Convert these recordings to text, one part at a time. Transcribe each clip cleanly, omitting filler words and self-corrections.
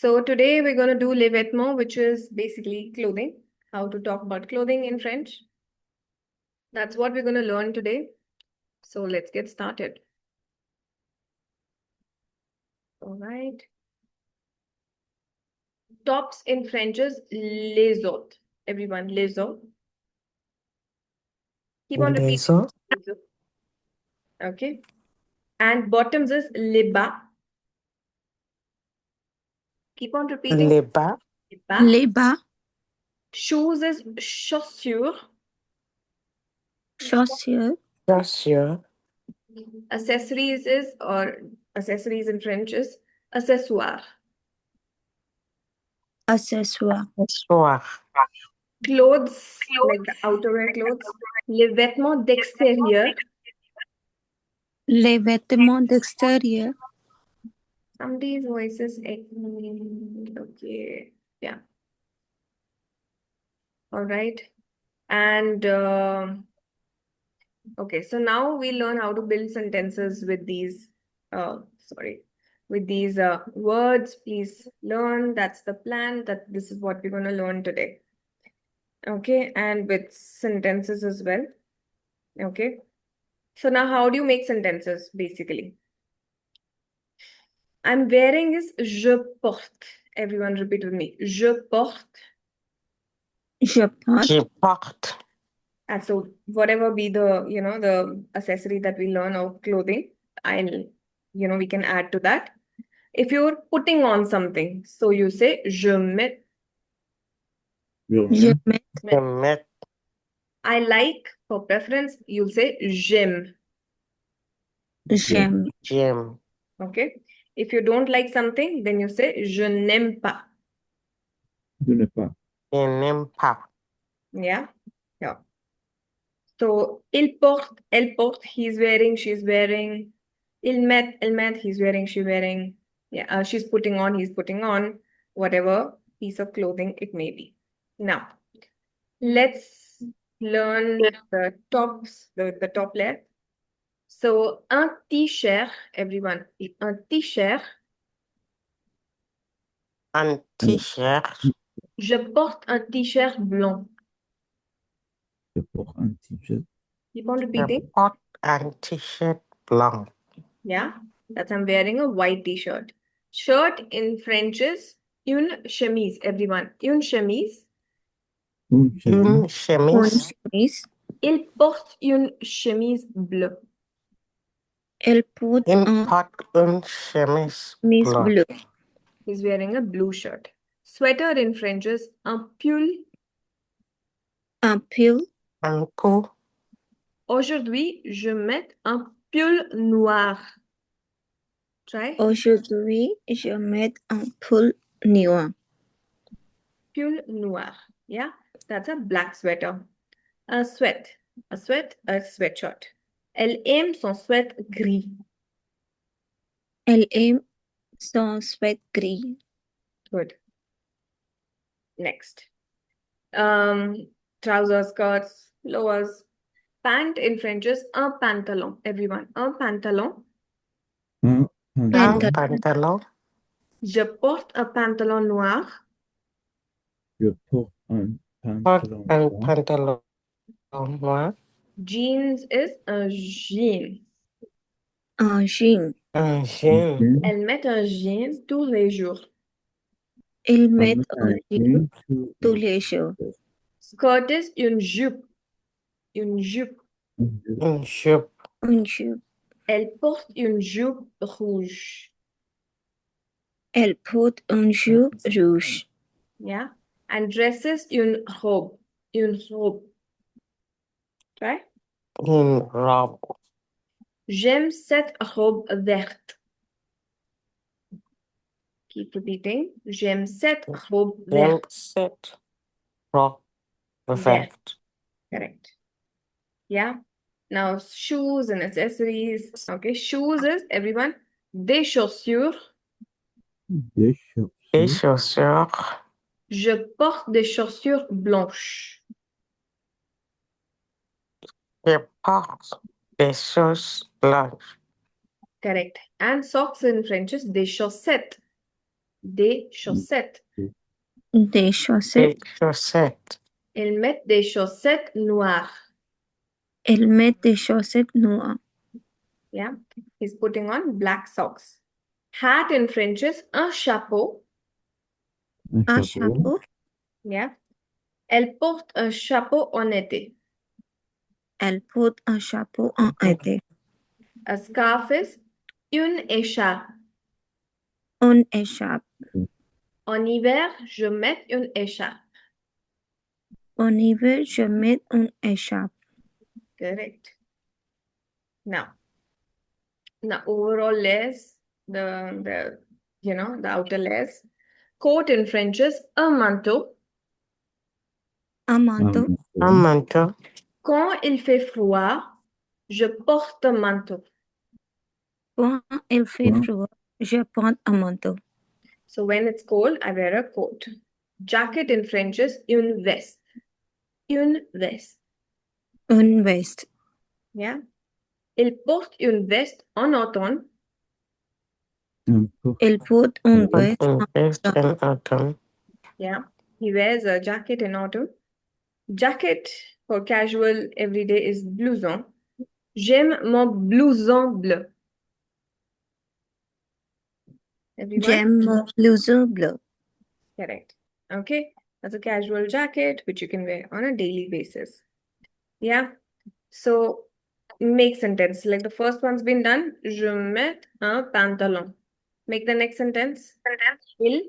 So today we're going to do les vêtements, which is basically clothing, how to talk about clothing in French. That's what we're going to learn today. So let's get started. All right. Tops in French is les autres. Everyone, les autres. Keep on repeating. Les autres. Okay. And bottoms is les bas. Keep on repeating. Les bas. Les bas. Les bas, Shoes is chaussures. chaussures, Chaussures. Accessories is, or accessories in French is accessoire. accessoires, Soir. Clothes, like the outerwear clothes. Les vêtements d'extérieur. les vêtements d'extérieur, Somebody's voice is okay. Yeah. All right. And okay, so now we learn how to build sentences with these with these words. Please learn. That's the plan. That this is what we're going to learn today. Okay, and with sentences as well. Okay. So now how do you make sentences basically? I'm wearing is je porte. Everyone repeat with me. Je porte. je porte, Je porte. And so whatever be the, the accessory that we learn of clothing, we can add to that. If you're putting on something, so you say je mets. je mets, Je mets. I like, for preference, you'll say j'aime. j'aime, J'aime. Okay. If you don't like something, then you say je n'aime pas. Je n'ai pas. Je n'aime pas. Yeah. Yeah. So il porte, elle porte, he's wearing, she's wearing. Il met, elle met, he's wearing, she's wearing. Yeah, she's putting on, he's putting on, whatever piece of clothing it may be. Now, let's learn the tops, the top layer. So, un t-shirt, everyone, un t-shirt. Un t-shirt. Je porte un t-shirt blanc. Je porte un t-shirt. Keep on Je repeating. porte un t-shirt blanc. Yeah, that's I'm wearing a white t-shirt. Shirt in French is une chemise, everyone. Une chemise. Une Une chemise. une chemise. chemise, Il porte une chemise bleue. elle porte Il un porte une chemise chemise bleue. bleue, He's wearing a blue shirt. Sweater in French is un pull. un pull, Un coup. Aujourd'hui, je mets un pull noir. Try. aujourd'hui, je mets un pull noir, Pull noir. Yeah, that's a black sweater. A sweat. A sweatshirt. Elle aime son sweat gris. elle aime son sweat gris, Good. Next. Trousers, skirts, lowers. Pant in French is un pantalon. Everyone, un pantalon. Un Un pantalon. pantalon. Je porte un pantalon noir. Je porte un Porte pantalon un noir. pantalon noir. Jeans is un jean. un jean, Un jean. Elle met un jean tous les jours. elle met Un un jean jean tous les jours, Skirt is une jupe. Une jupe. Une jupe. une jupe, Elle porte une jupe rouge. elle porte une jupe rouge, Yeah. And dresses une robe. Une robe. Right? Une robe. J'aime cette robe verte. Keep repeating. J'aime cette robe J'aime verte. cette robe Verte. verte. Correct. Yeah. Now shoes and accessories. Okay. Shoes is everyone. Des chaussures. Des Des chaussures. chaussures. Je porte des chaussures blanches. Je porte des choses blanches. Correct. And socks in French is des chaussettes. des chaussettes. Des chaussettes. Des chaussettes. Ils mettent des chaussettes noires. Elle met des chaussettes noires. Yeah. He's putting on black socks. Hat in French is un chapeau. Un chapeau. Yeah. Elle porte un chapeau en été. Elle porte un chapeau en été. A scarf is une écharpe. Une écharpe. En hiver, je mets une écharpe. En hiver, je mets une écharpe. Correct. Now overall layers, the outer layers. Coat in French is un manteau. Un manteau. Un manteau. Quand il fait froid, je porte un manteau. Quand il fait froid, je porte un manteau. So when it's cold, I wear a coat. Jacket in French is une veste. Une veste. Une veste. Yeah. Il porte une veste en automne. Il porte une But veste. in vest in autumn. Yeah. He wears a jacket in autumn. Jacket for casual everyday is blouson. J'aime mon blouson bleu. Everyone? J'aime mon blouson bleu. Correct. Okay. That's a casual jacket which you can wear on a daily basis. Yeah. So make sentence. Like the first one's been done. Je mets un pantalon. Make the next sentence. Il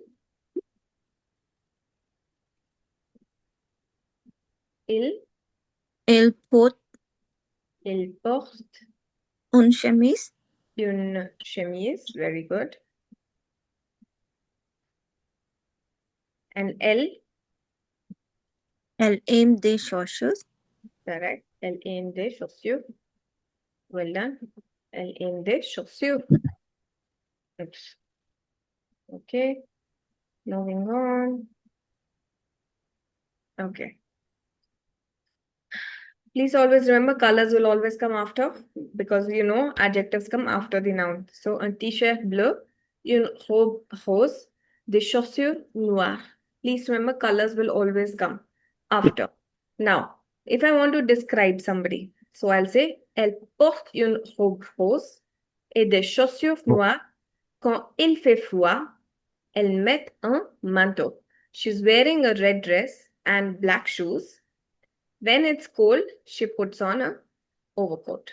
Il porte porte une chemise. une chemise. Very good. And elle aime des chaussures. correct. Elle aime des chaussures. Well done. Elle aime des chaussures. Oops. Okay. Moving on. Okay. Please always remember colors will always come after because adjectives come after the noun. So un t-shirt bleu, une robe rose, des chaussures noires. Please remember colors will always come after. Now, if I want to describe somebody, so I'll say elle porte une robe rose et des chaussures noires. Quand il fait froid, elle met un manteau. She's wearing a red dress and black shoes. When it's cold, she puts on a overcoat,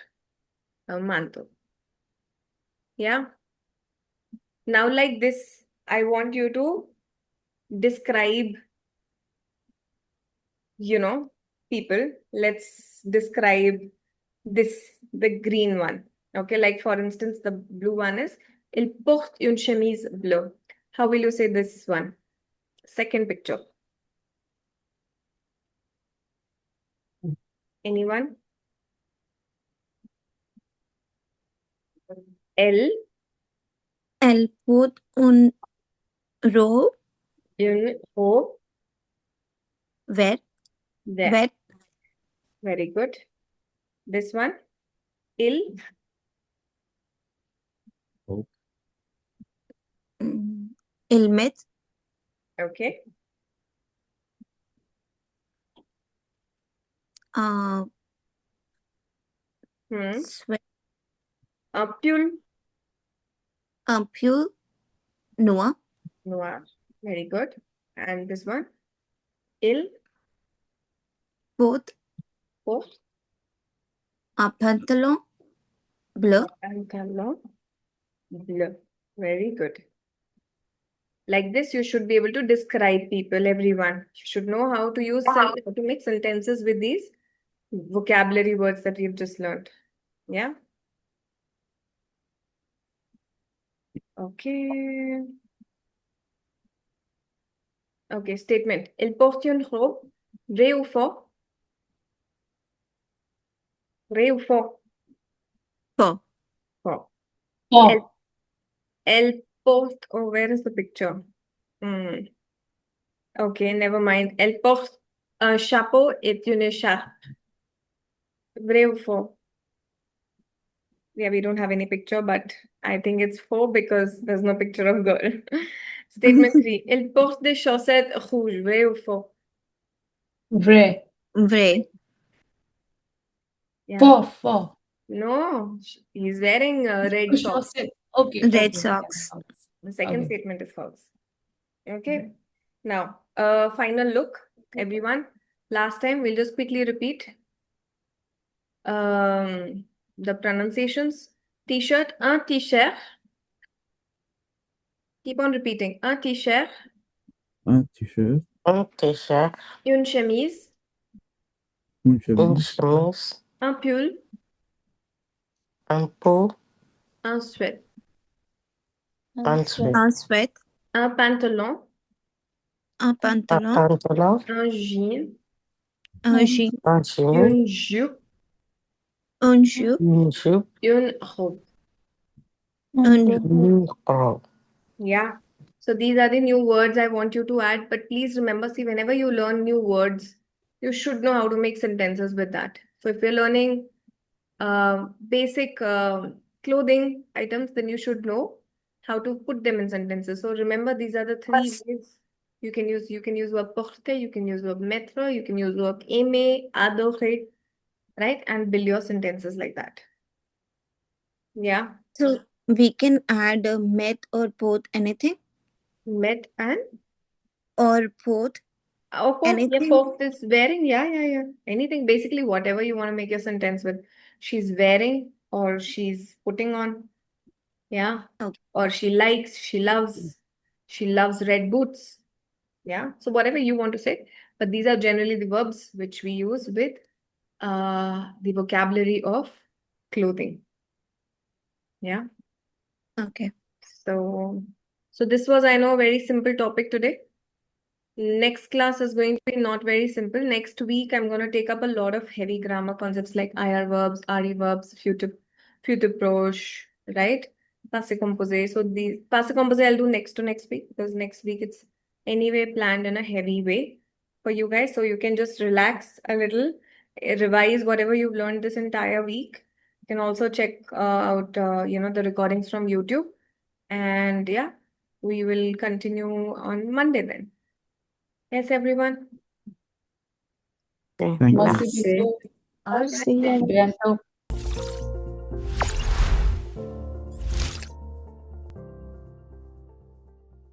a mantle. Yeah. Now, like this, I want you to describe, people. Let's describe the green one. Okay, like for instance, the blue one is Il porte une chemise bleue. How will you say this one? Second picture. Anyone? Elle porte une robe une robe verte. verte. Very good. This one. Il met okay. sweat. Un pull Noir. noir. Very good. And this one. Il Porte porte un pantalon bleu. pantalon bleu. Very good. Like this, you should be able to describe people, everyone. You should know how to use how to make sentences with these vocabulary words that we've just learned. Yeah. Okay. Okay, statement. Il porte une robe. Vrai ou faux? Vrai ou faux? Faux. Faux. Elle porte. Oh, where is the picture? Okay, never mind. Elle porte un chapeau et une écharpe. Vrai ou faux? Yeah, we don't have any picture, but I think it's faux because there's no picture of girl. Statement 3. Il porte des chaussettes rouges. Vrai ou faux? Vrai. Vrai. Yeah. Faux. No, he's wearing red socks. Okay. Red okay. socks. The second Okay. statement is false. Okay. Now, final look, everyone. Last time, we'll just quickly repeat the pronunciations. T-shirt, un t-shirt. Keep on repeating. Un t-shirt, Un t-shirt, Un t-shirt, une chemise, une une chemise, chemise, un pull, un pot, un sweat, un sweat, Un sweat. un pantalon, Un un pantalon. pantalon, un jean, Un jean. un jean, une jupe, Un jupe. une jupe, une robe. Un robe. une robe. Yeah. So these are the new words I want you to add. But please remember, see, whenever you learn new words, you should know how to make sentences with that. So if you're learning basic clothing items, then you should know how to put them in sentences. So remember, these are the three ways you can use. You can use verb porter, you can use verb mettre, you can use verb aimer, adorer, right? And build your sentences like that. Yeah. So we can add met or both, anything? Met and Or both. of course, yeah, Anything? both is wearing, yeah. Anything, basically, whatever you want to make your sentence with. She's wearing or she's putting on, yeah. Okay. Or she likes, she loves red boots, yeah. So whatever you want to say, but these are generally the verbs which we use with the vocabulary of clothing, yeah. Okay. So this was, I know, a very simple topic today. Next class is going to be not very simple. Next week, I'm going to take up a lot of heavy grammar concepts like IR verbs, RE verbs, future proche, right? Passé composé. So the passé composé I'll do next week because next week it's anyway planned in a heavy way for you guys. So you can just relax a little, revise whatever you've learned this entire week. You can also check out, the recordings from YouTube. And yeah, we will continue on Monday then. Yes, everyone. Okay. thank you. Merci beaucoup. All right. À bientôt.